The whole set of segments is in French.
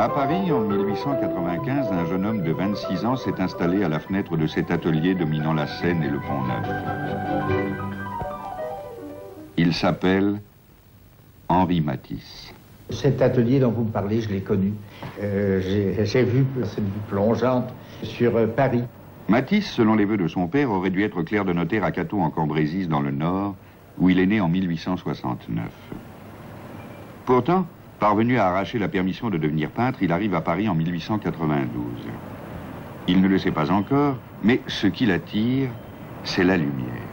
À Paris, en 1895, un jeune homme de 26 ans s'est installé à la fenêtre de cet atelier dominant la Seine et le Pont-Neuf. Il s'appelle Henri Matisse. Cet atelier dont vous me parlez, je l'ai connu. J'ai vu cette vue plongeante sur Paris. Matisse, selon les vœux de son père, aurait dû être clerc de notaire à Cateau en Cambrésis, dans le Nord, où il est né en 1869. Pourtant, parvenu à arracher la permission de devenir peintre, il arrive à Paris en 1892. Il ne le sait pas encore, mais ce qui l'attire, c'est la lumière.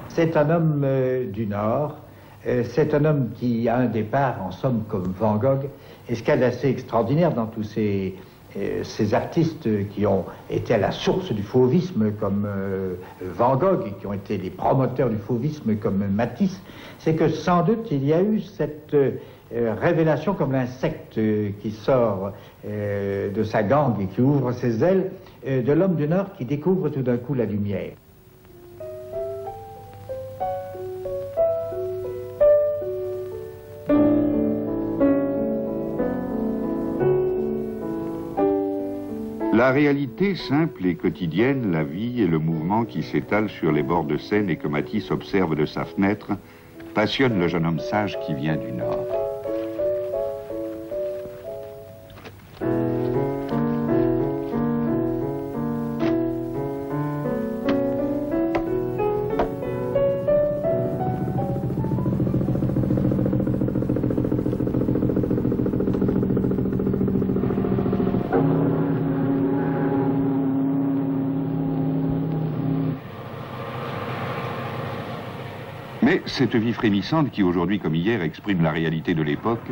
C'est un homme du Nord. C'est un homme qui a un départ, en somme, comme Van Gogh. Et ce qu'il y a d'assez extraordinaire dans tous ces artistes qui ont été à la source du fauvisme, comme Van Gogh, et qui ont été les promoteurs du fauvisme, comme Matisse, c'est que sans doute il y a eu cette révélation comme l'insecte qui sort de sa gangue et qui ouvre ses ailes, de l'homme du Nord qui découvre tout d'un coup la lumière. La réalité simple et quotidienne, la vie et le mouvement qui s'étale sur les bords de Seine et que Matisse observe de sa fenêtre, passionne le jeune homme sage qui vient du Nord. Mais cette vie frémissante qui, aujourd'hui comme hier, exprime la réalité de l'époque,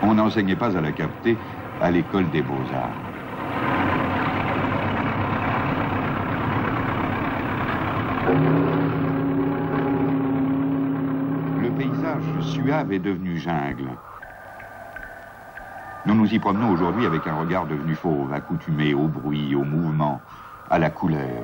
on n'enseignait pas à la capter à l'école des Beaux-Arts. Le paysage suave est devenu jungle. Nous nous y promenons aujourd'hui avec un regard devenu fauve, accoutumé au bruit, au mouvement, à la couleur.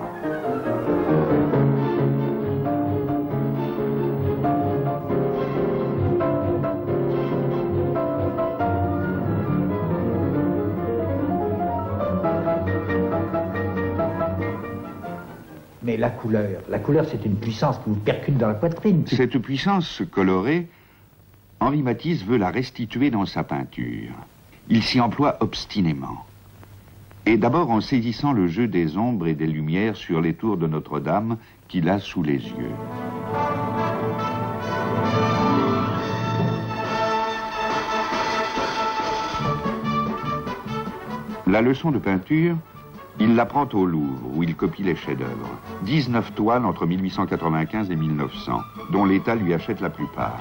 Mais la couleur c'est une puissance qui vous percute dans la poitrine. Cette puissance colorée, Henri Matisse veut la restituer dans sa peinture. Il s'y emploie obstinément. Et d'abord en saisissant le jeu des ombres et des lumières sur les tours de Notre-Dame qu'il a sous les yeux. La leçon de peinture, il l'apprend au Louvre, où il copie les chefs-d'œuvre. 19 toiles entre 1895 et 1900, dont l'État lui achète la plupart.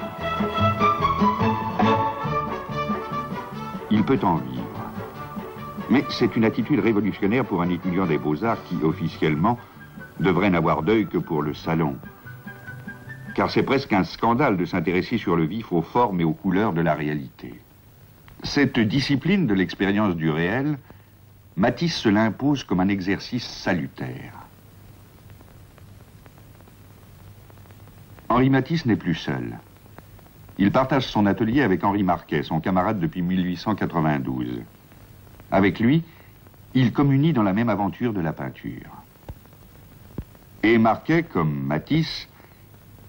Il peut en vivre. Mais c'est une attitude révolutionnaire pour un étudiant des Beaux-Arts qui, officiellement, devrait n'avoir d'œil que pour le salon. Car c'est presque un scandale de s'intéresser sur le vif aux formes et aux couleurs de la réalité. Cette discipline de l'expérience du réel, Matisse se l'impose comme un exercice salutaire. Henri Matisse n'est plus seul. Il partage son atelier avec Henri Marquet, son camarade depuis 1892. Avec lui, il communie dans la même aventure de la peinture. Et Marquet, comme Matisse,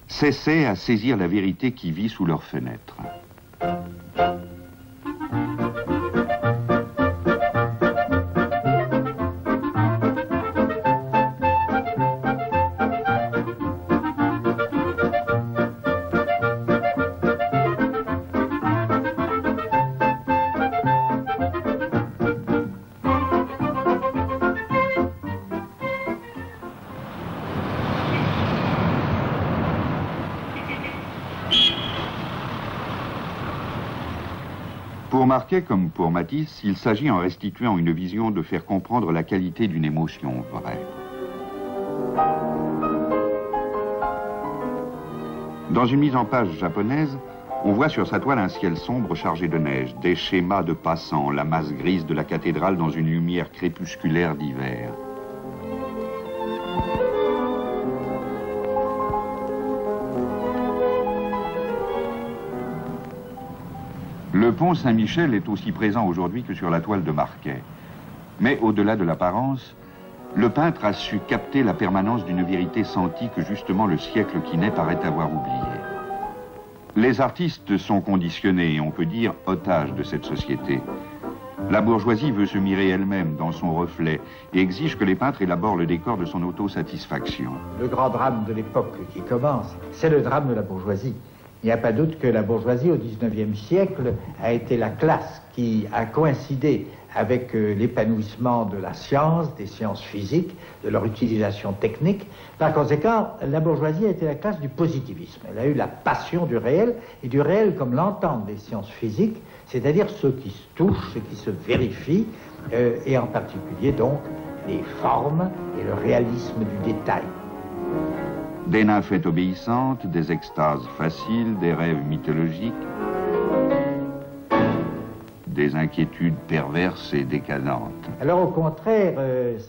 s'essaie à saisir la vérité qui vit sous leurs fenêtres. Pour Marquet comme pour Matisse, il s'agit en restituant une vision de faire comprendre la qualité d'une émotion vraie. Dans une mise en page japonaise, on voit sur sa toile un ciel sombre chargé de neige, des schémas de passants, la masse grise de la cathédrale dans une lumière crépusculaire d'hiver. Le Le pont Saint-Michel est aussi présent aujourd'hui que sur la toile de Marquet. Mais au-delà de l'apparence, le peintre a su capter la permanence d'une vérité sentie que justement le siècle qui naît paraît avoir oubliée. Les artistes sont conditionnés et on peut dire otages de cette société. La bourgeoisie veut se mirer elle-même dans son reflet et exige que les peintres élaborent le décor de son autosatisfaction. Le grand drame de l'époque qui commence, c'est le drame de la bourgeoisie. Il n'y a pas doute que la bourgeoisie au XIXe siècle a été la classe qui a coïncidé avec l'épanouissement de la science, des sciences physiques, de leur utilisation technique. Par conséquent, la bourgeoisie a été la classe du positivisme. Elle a eu la passion du réel, et du réel comme l'entente des sciences physiques, c'est-à-dire ce qui se touche, ce qui se vérifie, et en particulier donc les formes et le réalisme du détail. Des nymphettes obéissantes, des extases faciles, des rêves mythologiques, des inquiétudes perverses et décadentes. Alors au contraire,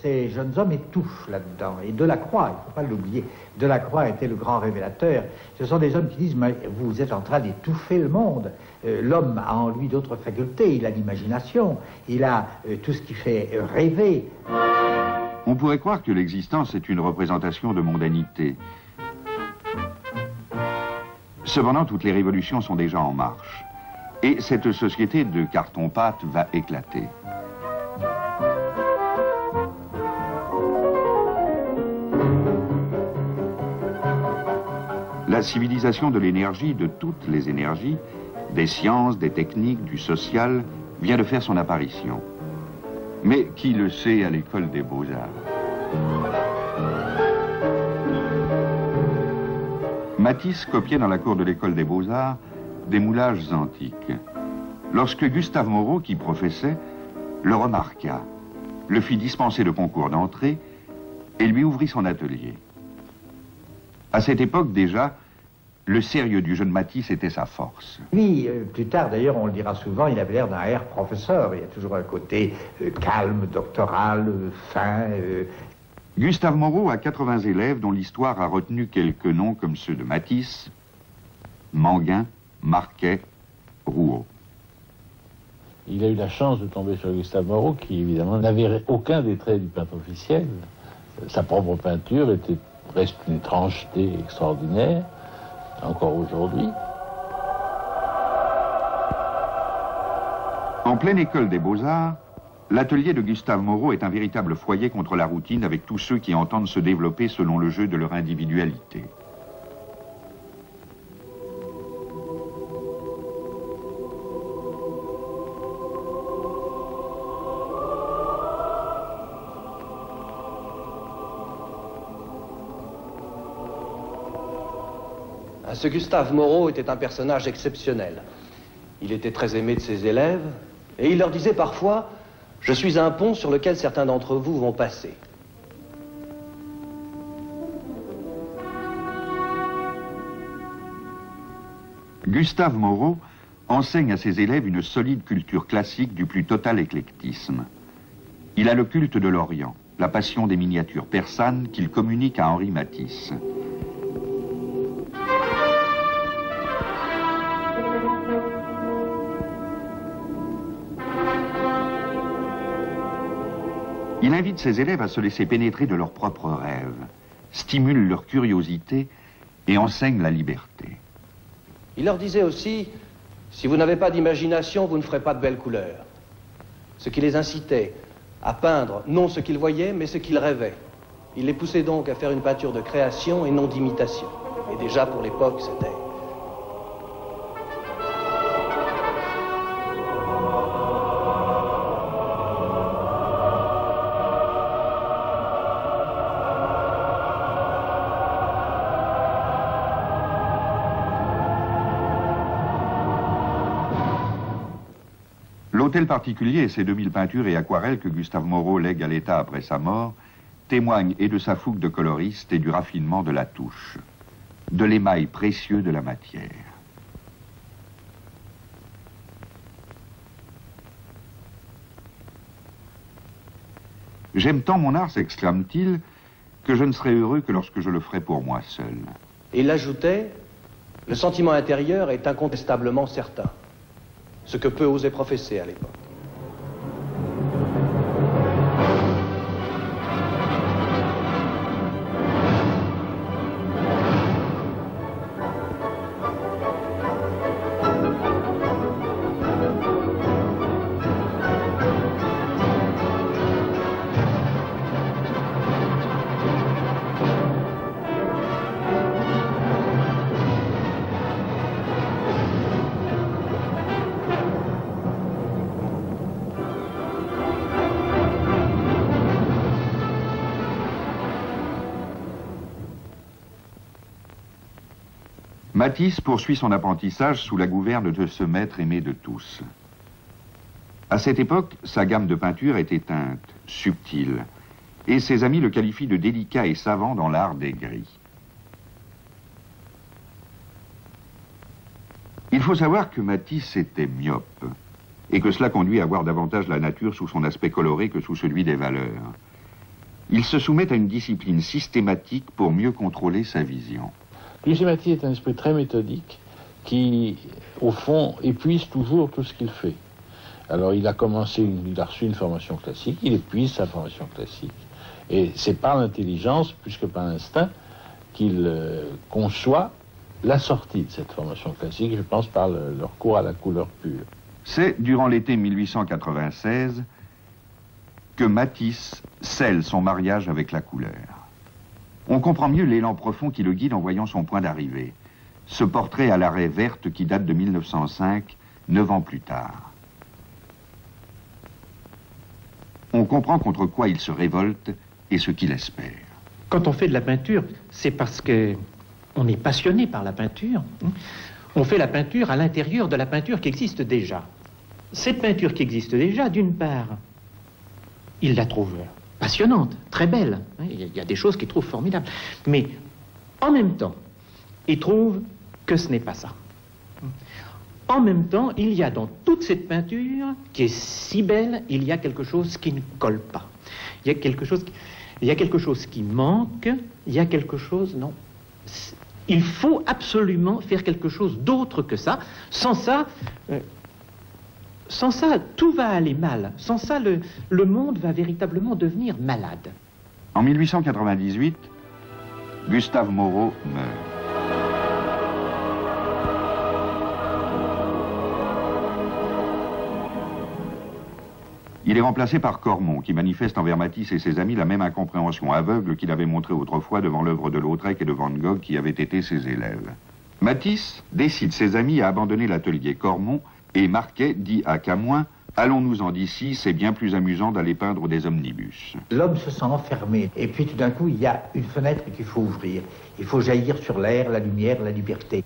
ces jeunes hommes étouffent là-dedans. Et Delacroix, il ne faut pas l'oublier, Delacroix était le grand révélateur. Ce sont des hommes qui disent, mais vous êtes en train d'étouffer le monde. L'homme a en lui d'autres facultés, il a l'imagination, il a tout ce qui fait rêver. On pourrait croire que l'existence est une représentation de mondanité. Cependant, toutes les révolutions sont déjà en marche. Et cette société de carton-pâte va éclater. La civilisation de l'énergie, de toutes les énergies, des sciences, des techniques, du social, vient de faire son apparition. Mais qui le sait à l'école des beaux-arts? Matisse copiait dans la cour de l'école des beaux-arts des moulages antiques. Lorsque Gustave Moreau, qui professait, le remarqua, le fit dispenser de concours d'entrée et lui ouvrit son atelier. À cette époque déjà, le sérieux du jeune Matisse était sa force. Lui, plus tard d'ailleurs, on le dira souvent, il avait l'air d'un air professeur. Il y a toujours un côté calme, doctoral, fin. Gustave Moreau a 80 élèves dont l'histoire a retenu quelques noms comme ceux de Matisse, Manguin, Marquet, Rouault. Il a eu la chance de tomber sur Gustave Moreau, qui évidemment n'avait aucun des traits du peintre officiel. Sa propre peinture était presque une étrangeté extraordinaire, encore aujourd'hui. En pleine école des beaux-arts, l'atelier de Gustave Moreau est un véritable foyer contre la routine avec tous ceux qui entendent se développer selon le jeu de leur individualité. Ce Gustave Moreau était un personnage exceptionnel. Il était très aimé de ses élèves et il leur disait parfois « Je suis un pont sur lequel certains d'entre vous vont passer ». Gustave Moreau enseigne à ses élèves une solide culture classique du plus total éclectisme. Il a le culte de l'Orient, la passion des miniatures persanes qu'il communique à Henri Matisse. Il invite ses élèves à se laisser pénétrer de leurs propres rêves, stimule leur curiosité et enseigne la liberté. Il leur disait aussi, si vous n'avez pas d'imagination, vous ne ferez pas de belles couleurs. Ce qui les incitait à peindre non ce qu'ils voyaient, mais ce qu'ils rêvaient. Il les poussait donc à faire une peinture de création et non d'imitation. Et déjà pour l'époque, c'était... L'hôtel particulier et ses 2000 peintures et aquarelles que Gustave Moreau lègue à l'État après sa mort témoignent et de sa fougue de coloriste et du raffinement de la touche, de l'émail précieux de la matière. J'aime tant mon art, s'exclame-t-il, que je ne serai heureux que lorsque je le ferai pour moi seul. Et il ajoutait, le sentiment intérieur est incontestablement certain. ce que peu osaient professer à l'époque. Matisse poursuit son apprentissage sous la gouverne de ce maître aimé de tous. À cette époque, sa gamme de peintures est éteinte, subtile, et ses amis le qualifient de délicat et savant dans l'art des gris. Il faut savoir que Matisse était myope, et que cela conduit à voir davantage la nature sous son aspect coloré que sous celui des valeurs. Il se soumet à une discipline systématique pour mieux contrôler sa vision. Lucien Matisse est un esprit très méthodique qui, au fond, épuise toujours tout ce qu'il fait. Alors il a reçu une formation classique, il épuise sa formation classique. Et c'est par l'intelligence, plus que par l'instinct, qu'il conçoit la sortie de cette formation classique, je pense par le recours à la couleur pure. C'est durant l'été 1896 que Matisse scelle son mariage avec la couleur. On comprend mieux l'élan profond qui le guide en voyant son point d'arrivée. Ce portrait à la raie verte qui date de 1905, 9 ans plus tard. On comprend contre quoi il se révolte et ce qu'il espère. Quand on fait de la peinture, c'est parce que on est passionné par la peinture. On fait la peinture à l'intérieur de la peinture qui existe déjà. Cette peinture qui existe déjà, d'une part, il la trouve passionnante, très belle. Il y a des choses qu'il trouve formidables. Mais en même temps, il trouve que ce n'est pas ça. En même temps, il y a dans toute cette peinture, qui est si belle, il y a quelque chose qui ne colle pas. Il y a quelque chose qui manque, il y a quelque chose, non. Il faut absolument faire quelque chose d'autre que ça. Sans ça, tout va aller mal. Sans ça, le monde va véritablement devenir malade. En 1898, Gustave Moreau meurt. Il est remplacé par Cormon, qui manifeste envers Matisse et ses amis la même incompréhension aveugle qu'il avait montrée autrefois devant l'œuvre de Lautrec et de Van Gogh, qui avaient été ses élèves. Matisse décide ses amis à abandonner l'atelier Cormon, et Marquet dit à Camoin « Allons-nous-en d'ici, c'est bien plus amusant d'aller peindre des omnibus. » L'homme se sent enfermé, et puis tout d'un coup, il y a une fenêtre qu'il faut ouvrir. Il faut jaillir sur l'air, la lumière, la liberté.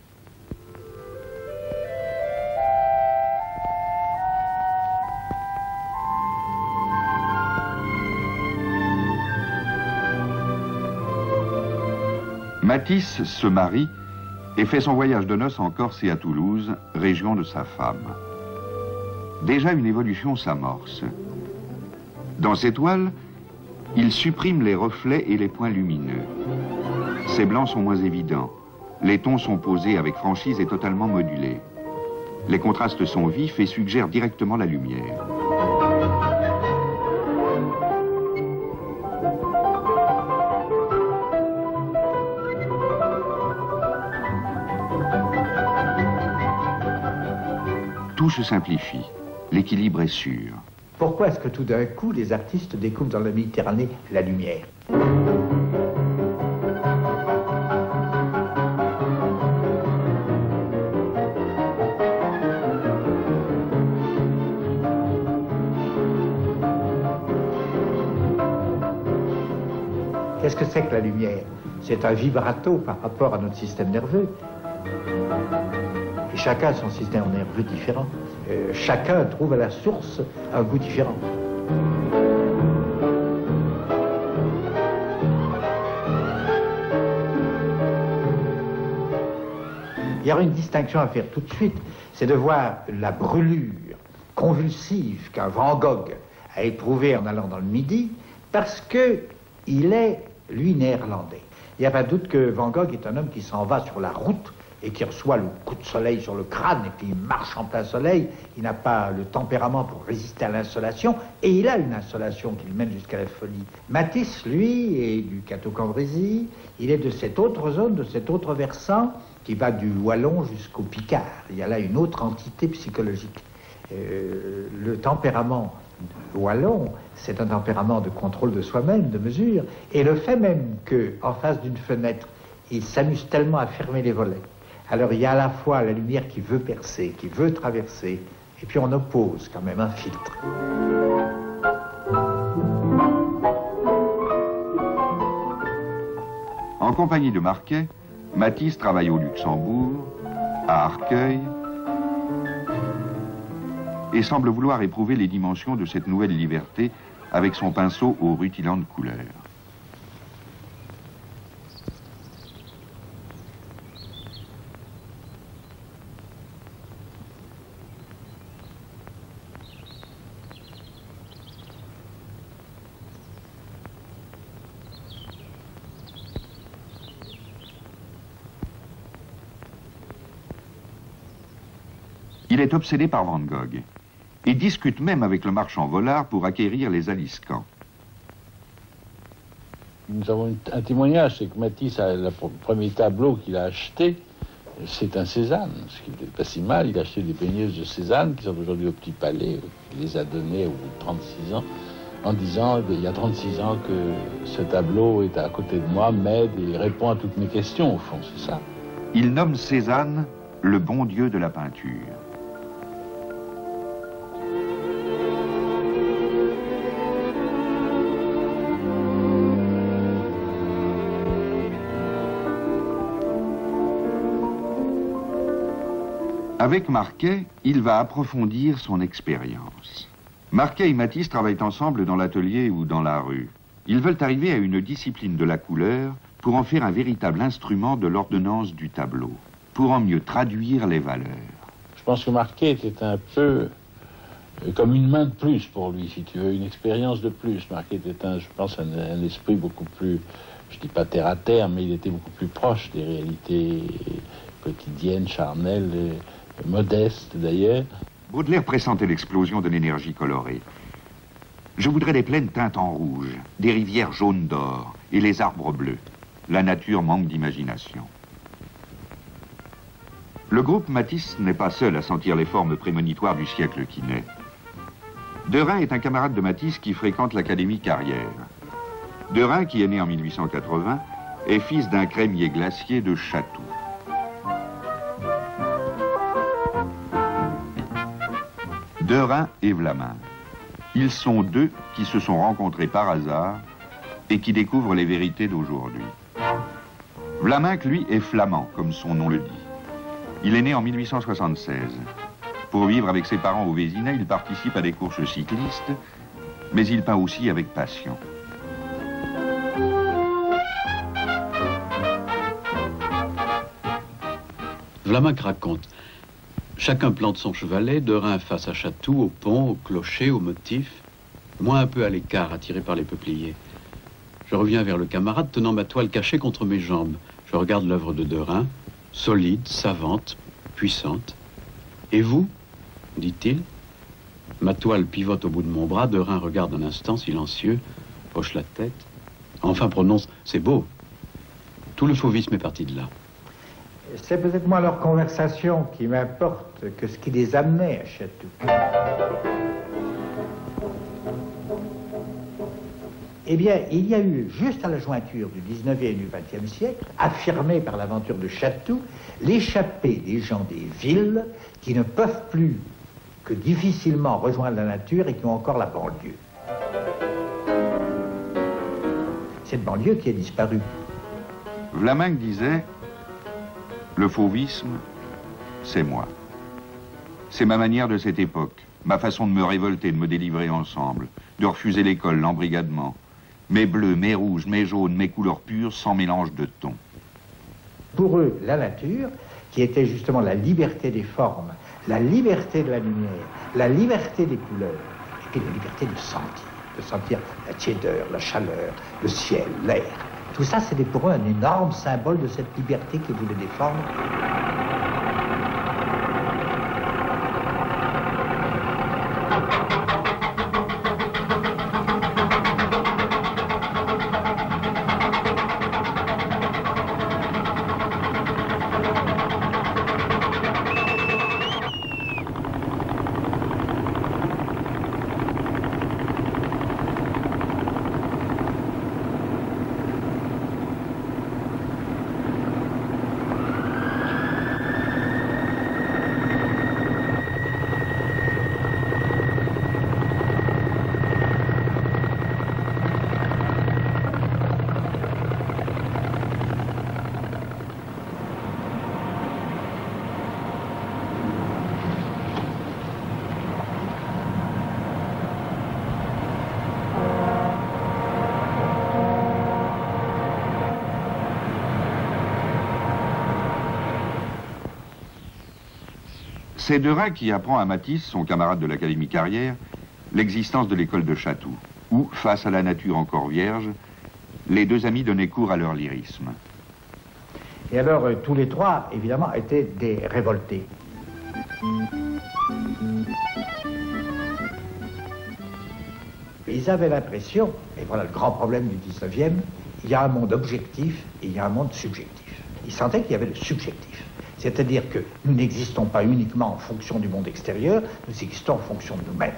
Matisse se marie et fait son voyage de noces en Corse et à Toulouse, région de sa femme. Déjà une évolution s'amorce. Dans ses toiles, il supprime les reflets et les points lumineux. Ses blancs sont moins évidents. Les tons sont posés avec franchise et totalement modulés. Les contrastes sont vifs et suggèrent directement la lumière. Tout se simplifie. L'équilibre est sûr. Pourquoi est-ce que tout d'un coup, les artistes découvrent dans la Méditerranée la lumière? Qu'est-ce que c'est que la lumière? C'est un vibrato par rapport à notre système nerveux. Et chacun a son système nerveux différent. Chacun trouve à la source un goût différent. Il y aura une distinction à faire tout de suite, c'est de voir la brûlure convulsive qu'un Van Gogh a éprouvée en allant dans le Midi, parce qu'il est, lui, néerlandais. Il n'y a pas de doute que Van Gogh est un homme qui s'en va sur la route et qui reçoit le coup de soleil sur le crâne et puis il marche en plein soleil, il n'a pas le tempérament pour résister à l'insolation et il a une insolation qui le mène jusqu'à la folie. Matisse, lui, est du Cateau-Cambrésis, il est de cette autre zone, de cet autre versant qui va du Wallon jusqu'au Picard. Il y a là une autre entité psychologique. Le tempérament wallon, c'est un tempérament de contrôle de soi-même, de mesure, et le fait même qu'en face d'une fenêtre, il s'amuse tellement à fermer les volets. Alors il y a à la fois la lumière qui veut percer, qui veut traverser, et puis on oppose quand même un filtre. En compagnie de Marquet, Matisse travaille au Luxembourg, à Arcueil, et semble vouloir éprouver les dimensions de cette nouvelle liberté avec son pinceau aux rutilantes couleurs. Il est obsédé par Van Gogh et discute même avec le marchand Vollard pour acquérir les Aliscamps. Nous avons un témoignage, c'est que Matisse, le premier tableau qu'il a acheté, c'est un Cézanne, ce qui n'était pas si mal. Il a acheté des peigneuses de Cézanne qui sont aujourd'hui au Petit Palais. Il les a données au bout de 36 ans, en disant, il y a 36 ans que ce tableau est à côté de moi, m'aide et répond à toutes mes questions, au fond, c'est ça. Il nomme Cézanne le bon Dieu de la peinture. Avec Marquet, il va approfondir son expérience. Marquet et Matisse travaillent ensemble dans l'atelier ou dans la rue. Ils veulent arriver à une discipline de la couleur pour en faire un véritable instrument de l'ordonnance du tableau, pour en mieux traduire les valeurs. Je pense que Marquet était un peu comme une main de plus pour lui, si tu veux, une expérience de plus. Marquet était, je pense, un esprit beaucoup plus, je dis pas terre à terre, mais il était beaucoup plus proche des réalités quotidiennes, charnelles, modeste d'ailleurs. Baudelaire pressentait l'explosion de l'énergie colorée. Je voudrais des plaines teintes en rouge, des rivières jaunes d'or et les arbres bleus. La nature manque d'imagination. Le groupe Matisse n'est pas seul à sentir les formes prémonitoires du siècle qui naît. Derain est un camarade de Matisse qui fréquente l'Académie Carrière. Derain, qui est né en 1880, est fils d'un crémier glacier de Chatou. Derain et Vlaminck. Ils sont deux qui se sont rencontrés par hasard et qui découvrent les vérités d'aujourd'hui. Vlaminck, lui, est flamand, comme son nom le dit. Il est né en 1876. Pour vivre avec ses parents au Vésinet, il participe à des courses cyclistes, mais il peint aussi avec passion. Vlaminck raconte. Chacun plante son chevalet, Derain face à Chatou, au pont, au clocher, au motif, moi un peu à l'écart, attiré par les peupliers. Je reviens vers le camarade, tenant ma toile cachée contre mes jambes. Je regarde l'œuvre de Derain, solide, savante, puissante. Et vous, dit-il. Ma toile pivote au bout de mon bras, Derain regarde un instant, silencieux, hoche la tête, enfin prononce « c'est beau ». Tout le fauvisme est parti de là. C'est peut-être moins leur conversation qui m'importe que ce qui les amenait à Chatou. Eh bien, il y a eu, juste à la jointure du 19e et du 20e siècle, affirmé par l'aventure de Chatou, l'échappée des gens des villes qui ne peuvent plus que difficilement rejoindre la nature et qui ont encore la banlieue. Cette banlieue qui a disparu. Vlaminck disait: le fauvisme, c'est moi. C'est ma manière de cette époque, ma façon de me révolter, de me délivrer ensemble, de refuser l'école, l'embrigadement. Mes bleus, mes rouges, mes jaunes, mes couleurs pures, sans mélange de tons. Pour eux, la nature, qui était justement la liberté des formes, la liberté de la lumière, la liberté des couleurs, et puis la liberté de sentir la tiédeur, la chaleur, le ciel, l'air. Tout ça, c'était pour eux un énorme symbole de cette liberté qu'ils voulaient défendre. C'est Derain qui apprend à Matisse, son camarade de l'Académie Carrière, l'existence de l'école de Chatou, où, face à la nature encore vierge, les deux amis donnaient cours à leur lyrisme. Et alors, tous les trois, évidemment, étaient des révoltés. Ils avaient l'impression, et voilà le grand problème du 19e, il y a un monde objectif et il y a un monde subjectif. Ils sentaient qu'il y avait le subjectif. C'est-à-dire que nous n'existons pas uniquement en fonction du monde extérieur, nous existons en fonction de nous-mêmes.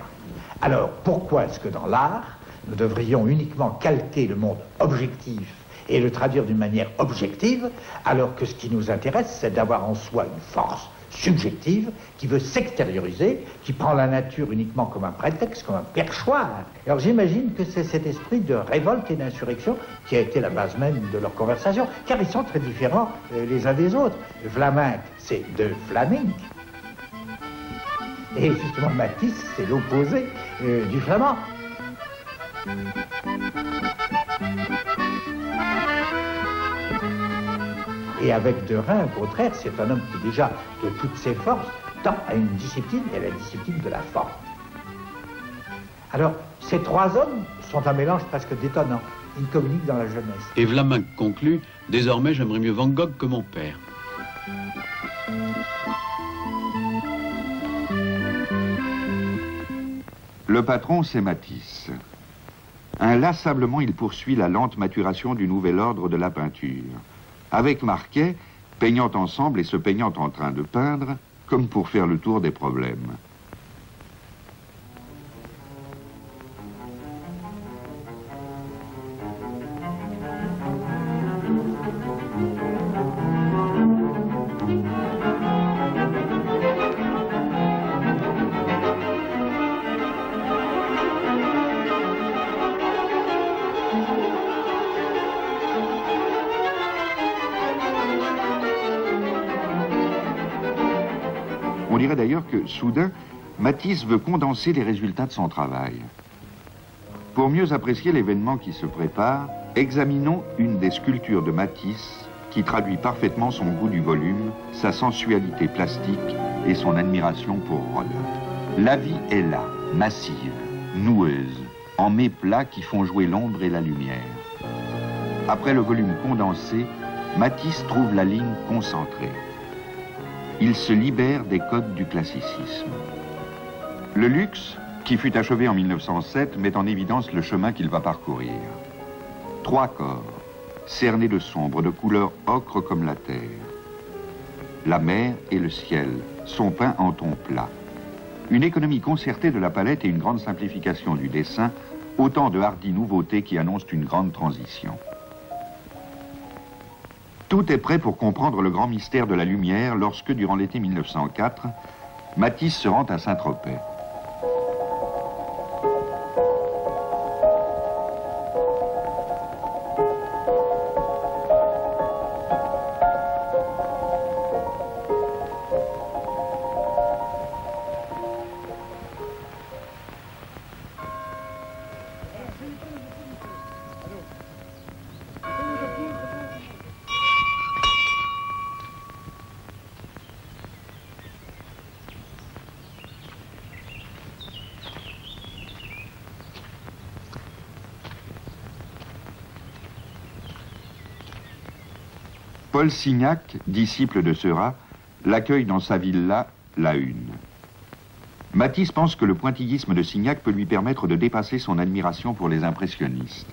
Alors, pourquoi est-ce que dans l'art, nous devrions uniquement calquer le monde objectif et le traduire d'une manière objective, alors que ce qui nous intéresse, c'est d'avoir en soi une force subjective qui veut s'extérioriser, qui prend la nature uniquement comme un prétexte, comme un perchoir. Alors j'imagine que c'est cet esprit de révolte et d'insurrection qui a été la base même de leur conversation, car ils sont très différents les uns des autres. Vlaminck, c'est de Vlaming. Et justement, Matisse, c'est l'opposé du flamand. Et avec Derain, au contraire, c'est un homme qui déjà, de toutes ses forces, tend à une discipline, et la discipline de la forme. Alors, ces trois hommes sont un mélange presque détonnant. Ils communiquent dans la jeunesse. Et Vlaminck conclut, désormais j'aimerais mieux Van Gogh que mon père. Le patron, c'est Matisse. Inlassablement, il poursuit la lente maturation du nouvel ordre de la peinture. Avec Marquet, peignant ensemble et se peignant en train de peindre, comme pour faire le tour des problèmes. On dirait d'ailleurs que, soudain, Matisse veut condenser les résultats de son travail. Pour mieux apprécier l'événement qui se prépare, examinons une des sculptures de Matisse qui traduit parfaitement son goût du volume, sa sensualité plastique et son admiration pour Rode. La vie est là, massive, noueuse, en méplats qui font jouer l'ombre et la lumière. Après le volume condensé, Matisse trouve la ligne concentrée. Il se libère des codes du classicisme. Le luxe, qui fut achevé en 1907, met en évidence le chemin qu'il va parcourir. Trois corps, cernés de sombre, de couleur ocre comme la terre. La mer et le ciel sont peints en tons plats. Une économie concertée de la palette et une grande simplification du dessin, autant de hardies nouveautés qui annoncent une grande transition. Tout est prêt pour comprendre le grand mystère de la lumière lorsque, durant l'été 1904, Matisse se rend à Saint-Tropez. Paul Signac, disciple de Seurat, l'accueille dans sa villa, la Une. Matisse pense que le pointillisme de Signac peut lui permettre de dépasser son admiration pour les impressionnistes.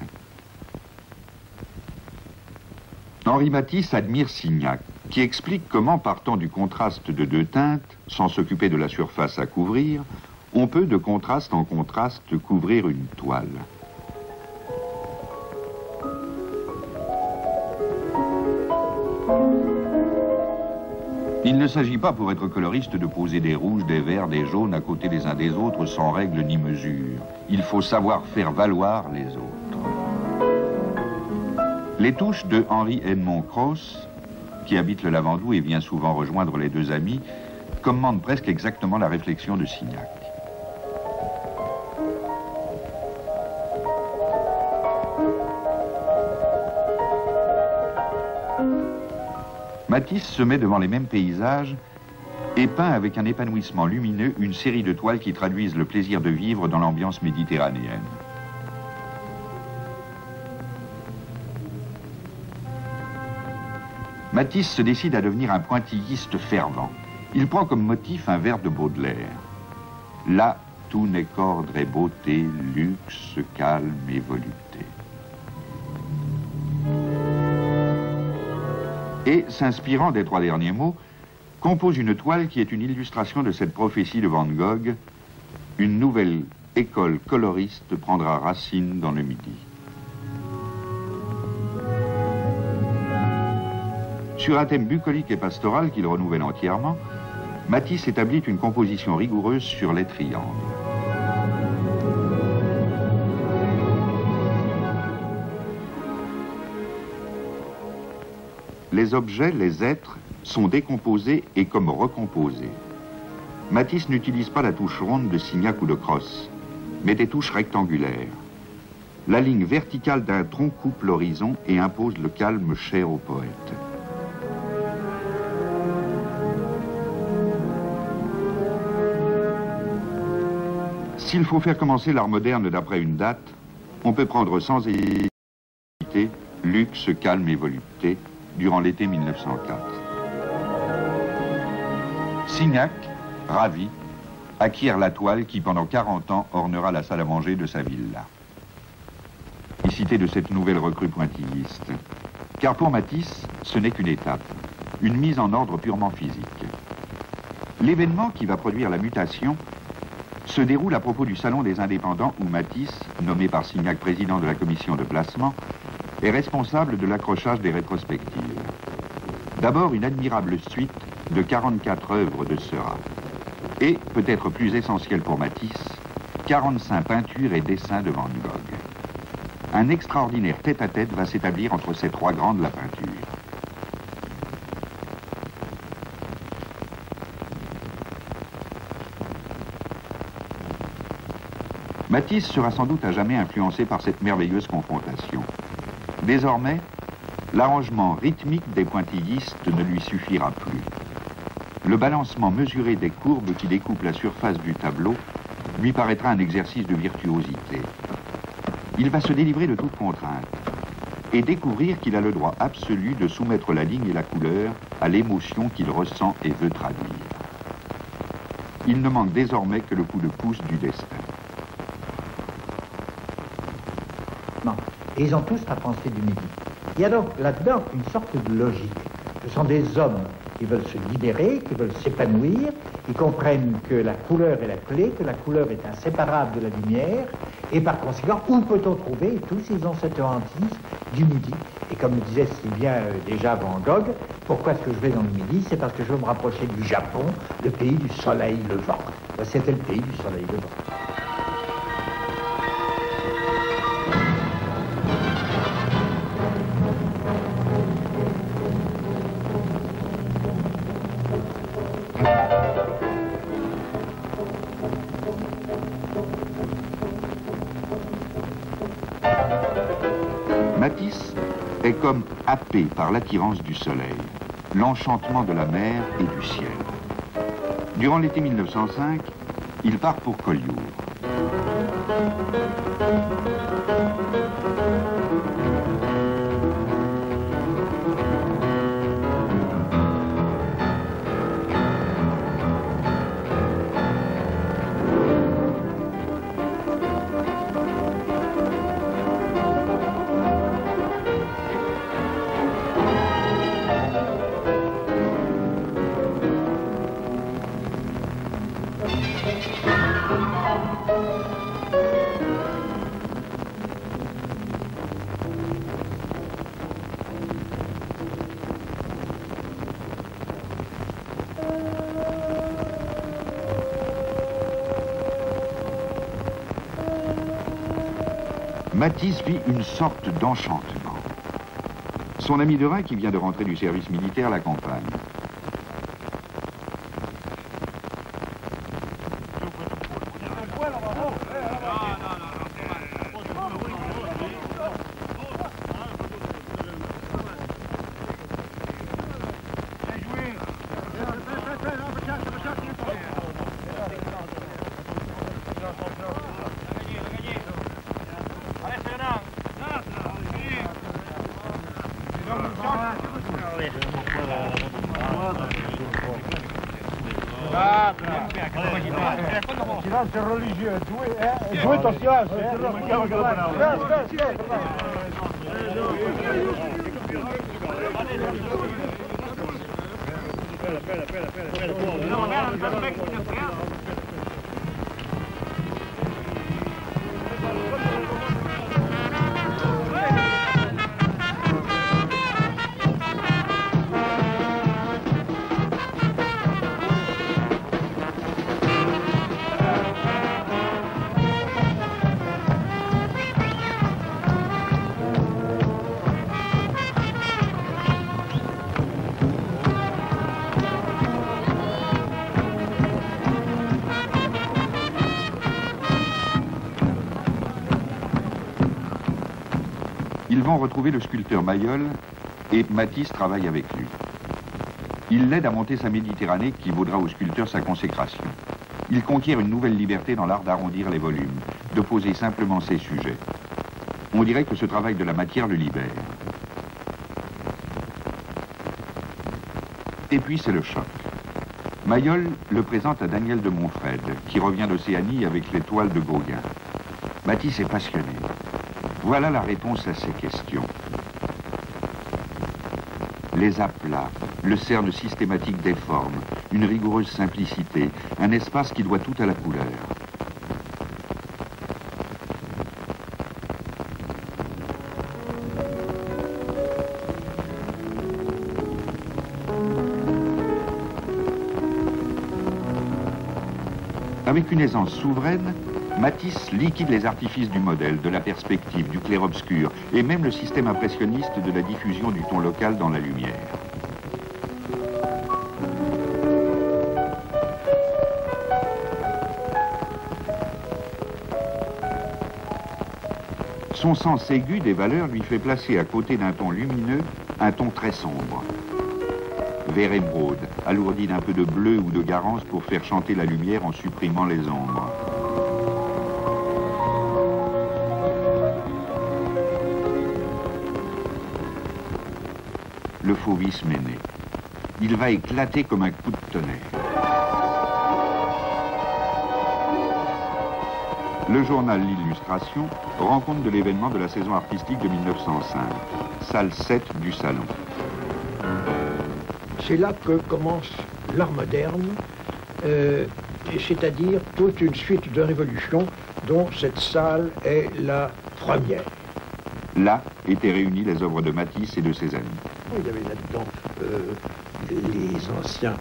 Henri Matisse admire Signac, qui explique comment, partant du contraste de deux teintes, sans s'occuper de la surface à couvrir, on peut de contraste en contraste couvrir une toile. Il ne s'agit pas pour être coloriste de poser des rouges, des verts, des jaunes à côté les uns des autres sans règle ni mesure. Il faut savoir faire valoir les autres. Les touches de Henri Edmond Cross, qui habite le Lavandou et vient souvent rejoindre les deux amis, commandent presque exactement la réflexion de Signac. Matisse se met devant les mêmes paysages et peint avec un épanouissement lumineux une série de toiles qui traduisent le plaisir de vivre dans l'ambiance méditerranéenne. Matisse se décide à devenir un pointilliste fervent. Il prend comme motif un vers de Baudelaire. Là, tout n'est qu'ordre et beauté, luxe, calme et volupté. Et, s'inspirant des 3 derniers mots, compose une toile qui est une illustration de cette prophétie de Van Gogh. Une nouvelle école coloriste prendra racine dans le Midi. Sur un thème bucolique et pastoral qu'il renouvelle entièrement, Matisse établit une composition rigoureuse sur les triangles. Les objets, les êtres, sont décomposés et comme recomposés. Matisse n'utilise pas la touche ronde de Signac ou de Crosse, mais des touches rectangulaires. La ligne verticale d'un tronc coupe l'horizon et impose le calme cher au poète. S'il faut faire commencer l'art moderne d'après une date, on peut prendre sans hésiter luxe, calme et volupté durant l'été 1904. Signac, ravi, acquiert la toile qui pendant 40 ans ornera la salle à manger de sa villa. Cité de cette nouvelle recrue pointilliste. Car pour Matisse, ce n'est qu'une étape, une mise en ordre purement physique. L'événement qui va produire la mutation se déroule à propos du Salon des Indépendants où Matisse, nommé par Signac président de la commission de placement, est responsable de l'accrochage des rétrospectives. D'abord une admirable suite de 44 œuvres de Seurat. Et, peut-être plus essentiel pour Matisse, 45 peintures et dessins de Van Gogh. Un extraordinaire tête-à-tête va s'établir entre ces 3 grands de la peinture. Matisse sera sans doute à jamais influencé par cette merveilleuse confrontation. Désormais, l'arrangement rythmique des pointillistes ne lui suffira plus. Le balancement mesuré des courbes qui découpent la surface du tableau lui paraîtra un exercice de virtuosité. Il va se délivrer de toute contrainte et découvrir qu'il a le droit absolu de soumettre la ligne et la couleur à l'émotion qu'il ressent et veut traduire. Il ne manque désormais que le coup de pouce du destin. Et ils ont tous la pensée du Midi. Il y a donc là-dedans une sorte de logique. Ce sont des hommes qui veulent se libérer, qui veulent s'épanouir. Ils comprennent que la couleur est la clé, que la couleur est inséparable de la lumière. Et par conséquent, où peut-on trouver? Et tous, ils ont cette hantise du Midi. Et comme le disait si bien déjà Van Gogh, pourquoi est-ce que je vais dans le Midi? C'est parce que je veux me rapprocher du Japon, le pays du soleil levant. C'était le pays du soleil levant. Matisse est comme happé par l'attirance du soleil, l'enchantement de la mer et du ciel. Durant l'été 1905, il part pour Collioure. Matisse vit une sorte d'enchantement. Son ami de Rhin, qui vient de rentrer du service militaire, l'accompagne. Silenzio religieux, jouez ton silence. Ils vont retrouver le sculpteur Mayol et Matisse travaille avec lui. Il l'aide à monter sa Méditerranée qui vaudra au sculpteur sa consécration. Il conquiert une nouvelle liberté dans l'art d'arrondir les volumes, de poser simplement ses sujets. On dirait que ce travail de la matière le libère. Et puis c'est le choc. Mayol le présente à Daniel de Montfred, qui revient d'Océanie avec les toiles de Gauguin. Matisse est passionné. Voilà la réponse à ces questions. Les aplats, le cerne systématique des formes, une rigoureuse simplicité, un espace qui doit tout à la couleur. Avec une aisance souveraine, Matisse liquide les artifices du modèle, de la perspective, du clair-obscur, et même le système impressionniste de la diffusion du ton local dans la lumière. Son sens aigu des valeurs lui fait placer à côté d'un ton lumineux un ton très sombre. Vert émeraude, alourdi d'un peu de bleu ou de garance pour faire chanter la lumière en supprimant les ombres. Le fauvisme est né. Il va éclater comme un coup de tonnerre. Le journal L'Illustration rend compte de l'événement de la saison artistique de 1905, salle 7 du Salon. C'est là que commence l'art moderne, c'est-à-dire toute une suite de révolutions dont cette salle est la première. Là étaient réunies les œuvres de Matisse et de ses amis. Il y avait là-dedans les anciens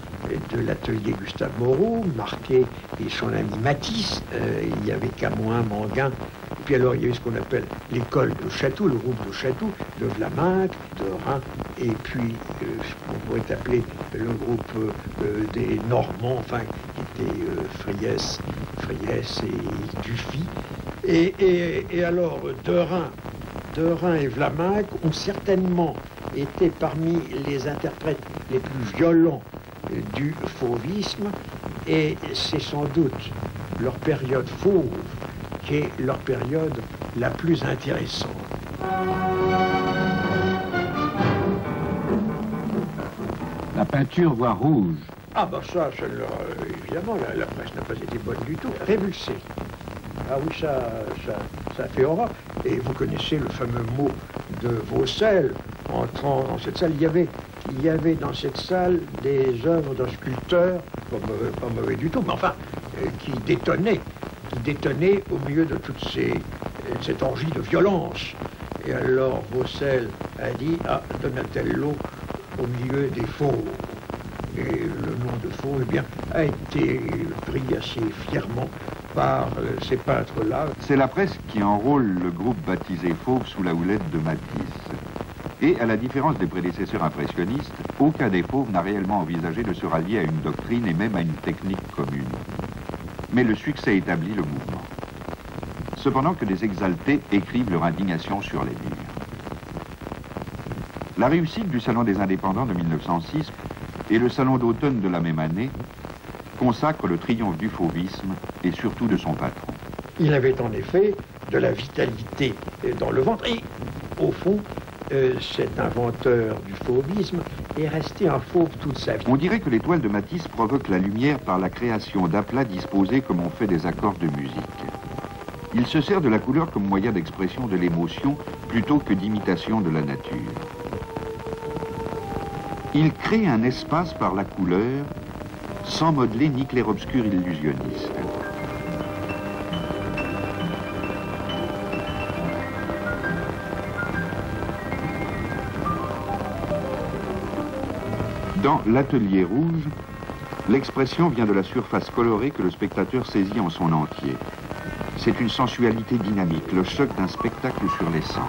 de l'atelier Gustave Moreau, Marquet et son ami Matisse. Il y avait Camoin, Manguin. Et puis alors, il y avait ce qu'on appelle l'école de Chatou, le groupe de Chatou, de Vlaminck, de Rhin, et puis ce qu'on pourrait appeler le groupe des Normands, enfin, qui était Friès et Dufy. Et alors, de Rhin et Vlaminck ont certainement été parmi les interprètes les plus violents du fauvisme, et c'est sans doute leur période fauve qui est leur période la plus intéressante. La peinture voit rouge. Ah bah ça évidemment, la presse n'a pas été bonne du tout. Révulsée. Ah oui, ça fait horreur. Et vous connaissez le fameux mot de Vaucel. Entrant dans cette salle, il y avait dans cette salle des œuvres d'un sculpteur, pas mauvais du tout, mais enfin, qui détonnaient au milieu de toute cette orgie de violence. Et alors Vaucel a dit, ah, Donatello au milieu des fauves. Et le nom de fauve, eh bien, a été pris assez fièrement par ces peintres-là. C'est la presse qui enrôle le groupe baptisé Fauve sous la houlette de Matisse. Et à la différence des prédécesseurs impressionnistes, aucun des Fauves n'a réellement envisagé de se rallier à une doctrine et même à une technique commune. Mais le succès établit le mouvement. Cependant que des exaltés écrivent leur indignation sur les murs. La réussite du Salon des Indépendants de 1906 et le Salon d'automne de la même année consacrent le triomphe du fauvisme et surtout de son patron. Il avait en effet de la vitalité dans le ventre et, au fond, cet inventeur du fauvisme est resté un fauve toute sa vie. On dirait que les toiles de Matisse provoquent la lumière par la création d'aplats disposés comme on fait des accords de musique. Il se sert de la couleur comme moyen d'expression de l'émotion plutôt que d'imitation de la nature. Il crée un espace par la couleur sans modeler ni clair-obscur illusionniste. Dans l'atelier rouge, l'expression vient de la surface colorée que le spectateur saisit en son entier. C'est une sensualité dynamique, le choc d'un spectacle sur les sens.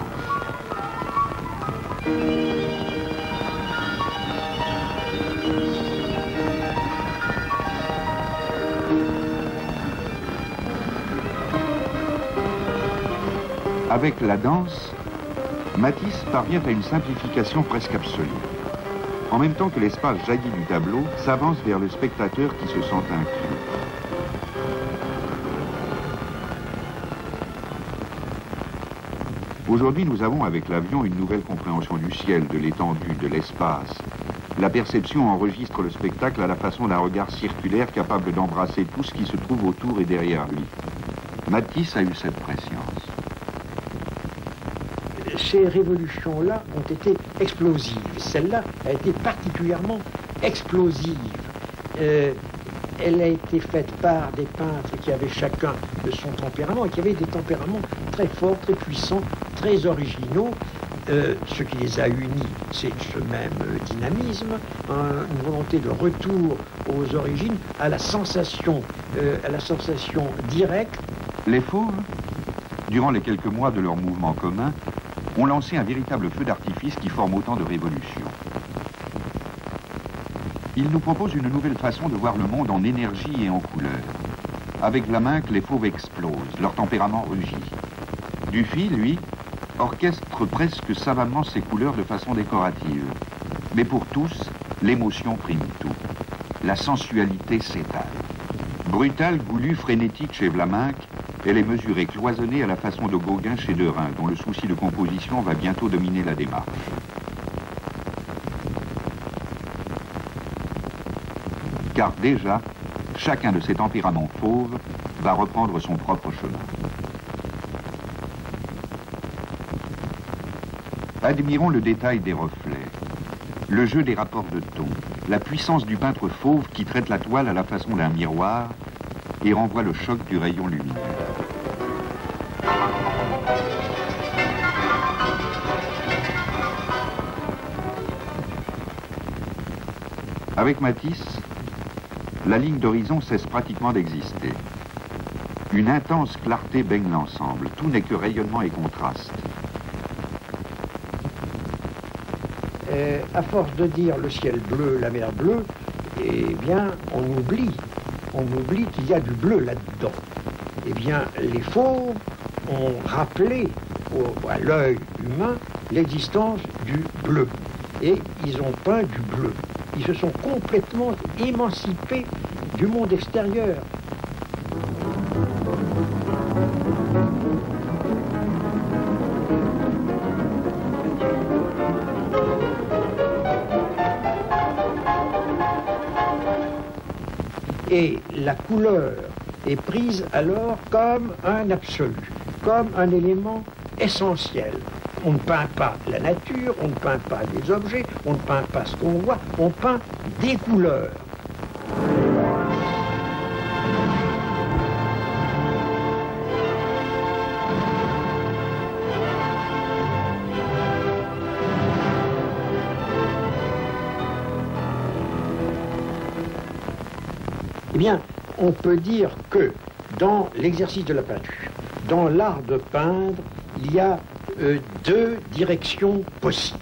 Avec la danse, Matisse parvient à une simplification presque absolue. En même temps que l'espace jaillit du tableau, s'avance vers le spectateur qui se sent inclus. Aujourd'hui, nous avons avec l'avion une nouvelle compréhension du ciel, de l'étendue, de l'espace. La perception enregistre le spectacle à la façon d'un regard circulaire capable d'embrasser tout ce qui se trouve autour et derrière lui. Matisse a eu cette prescience. Ces révolutions-là ont été explosives. Celle-là a été particulièrement explosive. Elle a été faite par des peintres qui avaient chacun de son tempérament et qui avaient des tempéraments très forts, très puissants, très originaux. Ce qui les a unis, c'est ce même dynamisme, une volonté de retour aux origines, à la sensation directe. Les fauves, durant les quelques mois de leur mouvement commun, ont lancé un véritable feu d'artifice qui forme autant de révolutions. Ils nous proposent une nouvelle façon de voir le monde en énergie et en couleur. Avec la main que les fauves explosent, leur tempérament rugit. Dufy, lui, orchestre presque savamment ses couleurs de façon décorative. Mais pour tous, l'émotion prime tout. La sensualité s'étale. Brutale, goulue, frénétique chez Vlaminck, elle est mesurée, cloisonnée à la façon de Gauguin chez Derain, dont le souci de composition va bientôt dominer la démarche. Car déjà, chacun de ces tempéraments fauves va reprendre son propre chemin. Admirons le détail des reflets, le jeu des rapports de ton, la puissance du peintre fauve qui traite la toile à la façon d'un miroir et renvoie le choc du rayon lumineux. Avec Matisse, la ligne d'horizon cesse pratiquement d'exister. Une intense clarté baigne l'ensemble, tout n'est que rayonnement et contraste. À force de dire le ciel bleu, la mer bleue, eh bien, on oublie qu'il y a du bleu là-dedans. Eh bien, les fauves ont rappelé à l'œil humain l'existence du bleu. Et ils ont peint du bleu. Ils se sont complètement émancipés du monde extérieur. Et la couleur est prise alors comme un absolu, comme un élément essentiel. On ne peint pas la nature, on ne peint pas des objets, on ne peint pas ce qu'on voit, on peint des couleurs. Eh bien, on peut dire que dans l'exercice de la peinture, dans l'art de peindre, il y a deux directions possibles.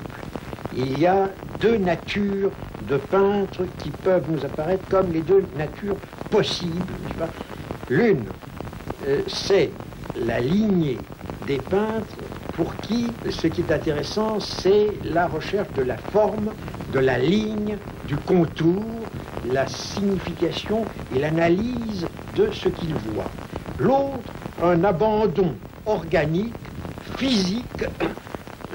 Il y a deux natures de peintres qui peuvent nous apparaître comme les deux natures possibles, n'est-ce pas ? L'une, c'est la lignée des peintres pour qui ce qui est intéressant, c'est la recherche de la forme, de la ligne, du contour, la signification et l'analyse de ce qu'ils voient. L'autre, un abandon organique, physique,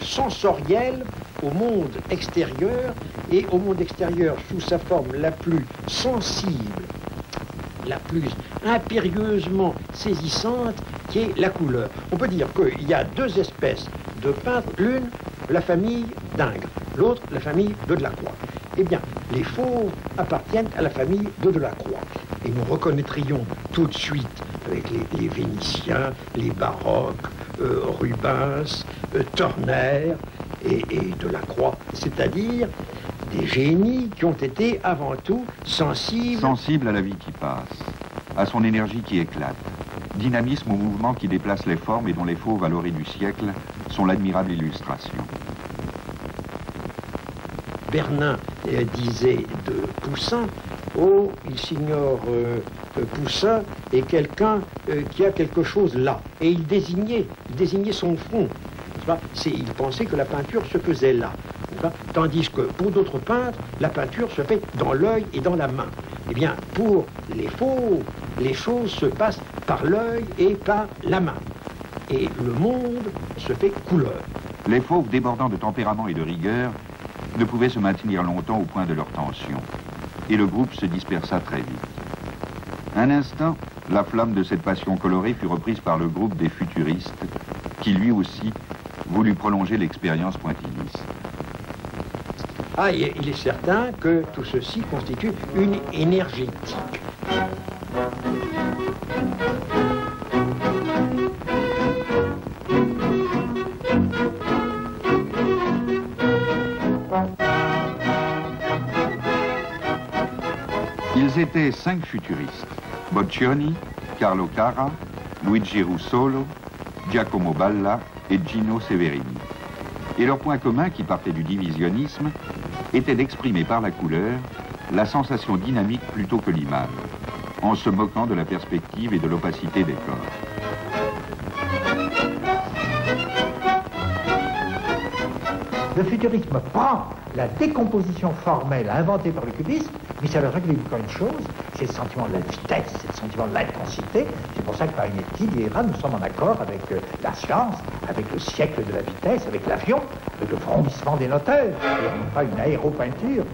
sensoriel au monde extérieur, et au monde extérieur sous sa forme la plus sensible, la plus impérieusement saisissante, qui est la couleur. On peut dire qu'il y a deux espèces de peintres, l'une la famille d'Ingres, l'autre la famille de Delacroix. Eh bien, les fauves appartiennent à la famille de Delacroix. Et nous reconnaîtrions tout de suite avec les Vénitiens, les baroques, Rubens, Turner et Delacroix, c'est-à-dire des génies qui ont été avant tout sensibles... Sensibles à la vie qui passe, à son énergie qui éclate, dynamisme au mouvement qui déplace les formes et dont les fauves à l'orée du siècle sont l'admirable illustration. Bernin disait de Poussin, oh, il s'ignore Poussin est quelqu'un qui a quelque chose là. Et il désignait son front. Il pensait que la peinture se faisait là. Tandis que pour d'autres peintres, la peinture se fait dans l'œil et dans la main. Eh bien, pour les fauves, les choses se passent par l'œil et par la main. Et le monde se fait couleur. Les fauves, débordant de tempérament et de rigueur, ne pouvaient se maintenir longtemps au point de leur tension. Et le groupe se dispersa très vite. Un instant, la flamme de cette passion colorée fut reprise par le groupe des futuristes, qui lui aussi voulut prolonger l'expérience pointilliste. Ah, il est certain que tout ceci constitue une énergétique. Ils étaient 5 futuristes: Boccioni, Carlo Carra, Luigi Russolo, Giacomo Balla et Gino Severini. Et leur point commun, qui partait du divisionnisme, était d'exprimer par la couleur la sensation dynamique plutôt que l'image, en se moquant de la perspective et de l'opacité des corps. Le futurisme prend la décomposition formelle inventée par le cubisme, mais ça veut régler encore une chose, c'est le sentiment de la vitesse, c'est le sentiment de l'intensité. C'est pour ça que Marinetti dira, nous sommes en accord avec la science, avec le siècle de la vitesse, avec l'avion, avec le frondissement des noteurs, et non pas une aéropeinture.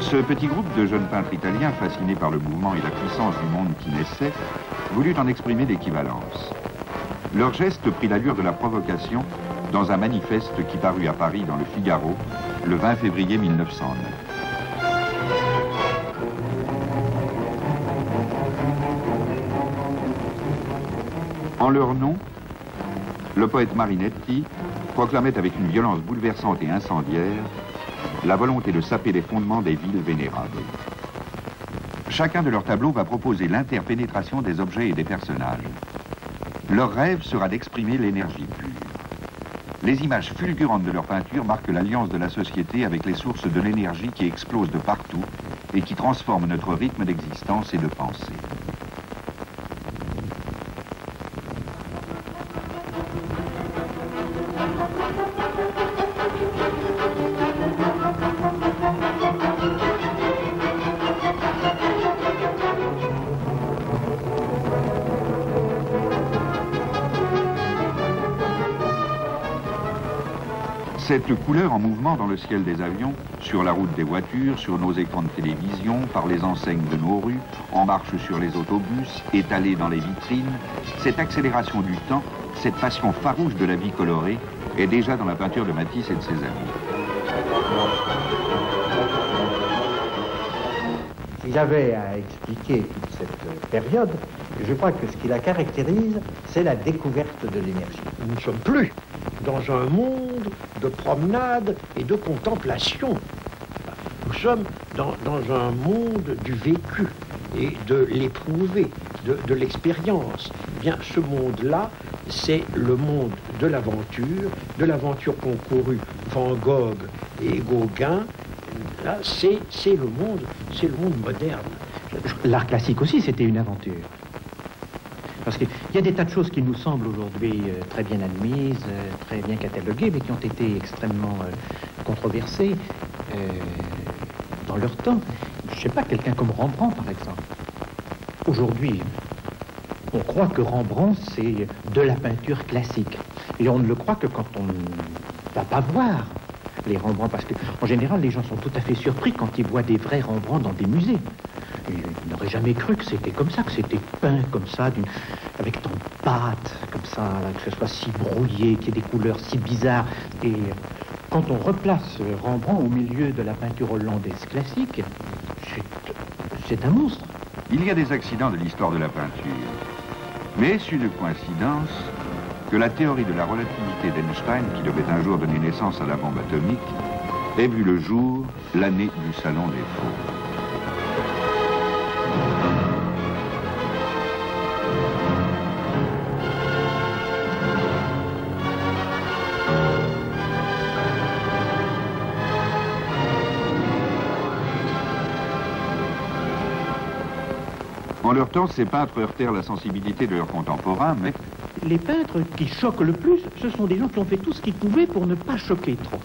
Ce petit groupe de jeunes peintres italiens, fascinés par le mouvement et la puissance du monde qui naissait, voulut en exprimer l'équivalence. Leur geste prit l'allure de la provocation dans un manifeste qui parut à Paris dans le Figaro le 20 février 1909. En leur nom, le poète Marinetti proclamait avec une violence bouleversante et incendiaire la volonté de saper les fondements des villes vénérables. Chacun de leurs tableaux va proposer l'interpénétration des objets et des personnages. Leur rêve sera d'exprimer l'énergie pure. Les images fulgurantes de leur peinture marquent l'alliance de la société avec les sources de l'énergie qui explosent de partout et qui transforment notre rythme d'existence et de pensée. Cette couleur en mouvement dans le ciel des avions, sur la route des voitures, sur nos écrans de télévision, par les enseignes de nos rues, en marche sur les autobus, étalée dans les vitrines, cette accélération du temps, cette passion farouche de la vie colorée est déjà dans la peinture de Matisse et de ses amis. S'il avait à expliquer toute cette période, je crois que ce qui la caractérise, c'est la découverte de l'énergie. Nous ne sommes plus dans un monde de promenade et de contemplation. Nous sommes dans un monde du vécu et de l'éprouvé, de l'expérience. Eh bien, ce monde-là, c'est le monde de l'aventure qu'ont couru Van Gogh et Gauguin. Là, c'est le monde moderne. L'art classique aussi, c'était une aventure. Parce qu'il y a des tas de choses qui nous semblent aujourd'hui très bien admises, très bien cataloguées, mais qui ont été extrêmement controversées dans leur temps. Je ne sais pas, quelqu'un comme Rembrandt, par exemple. Aujourd'hui, On croit que Rembrandt, c'est de la peinture classique. Et on ne le croit que quand on ne va pas voir les Rembrandts, parce qu'en général, les gens sont tout à fait surpris quand ils voient des vrais Rembrandts dans des musées. Ils n'auraient jamais cru que c'était comme ça, que c'était peint comme ça, avec tant de pâte, comme ça, que ce soit si brouillé, qu'il y ait des couleurs si bizarres. Et quand on replace Rembrandt au milieu de la peinture hollandaise classique, c'est un monstre. Il y a des accidents de l'histoire de la peinture. Mais est-ce une coïncidence que la théorie de la relativité d'Einstein, qui devait un jour donner naissance à la bombe atomique, ait vu le jour l'année du Salon des Faux? En leur temps, ces peintres heurtèrent la sensibilité de leurs contemporains, mais... Les peintres qui choquent le plus, ce sont des gens qui ont fait tout ce qu'ils pouvaient pour ne pas choquer trop.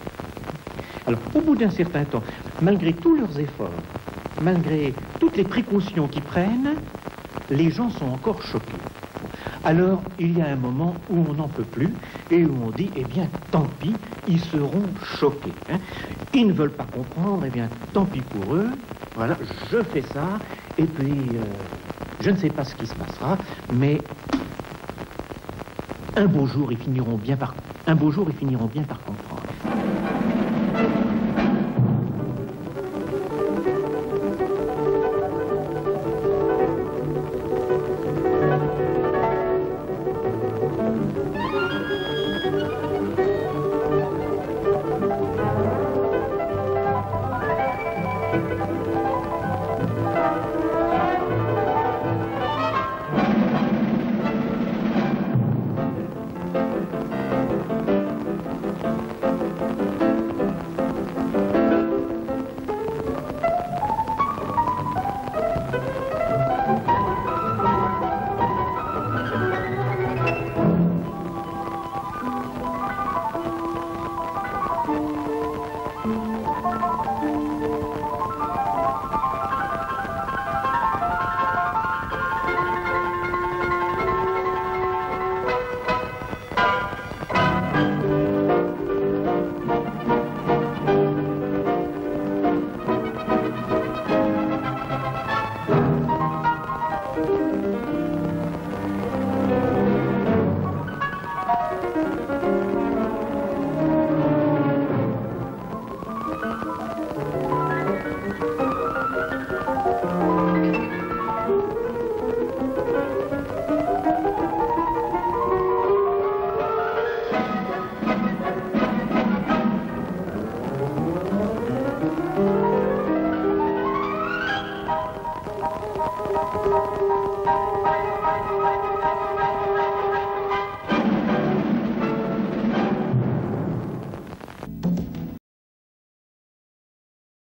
Alors, au bout d'un certain temps, malgré tous leurs efforts, malgré toutes les précautions qu'ils prennent, les gens sont encore choqués. Alors, il y a un moment où on n'en peut plus et où on dit, eh bien, tant pis, ils seront choqués. Hein. Ils ne veulent pas comprendre, eh bien, tant pis pour eux. Voilà, je fais ça, et puis, je ne sais pas ce qui se passera, mais un beau jour, ils finiront bien par comprendre.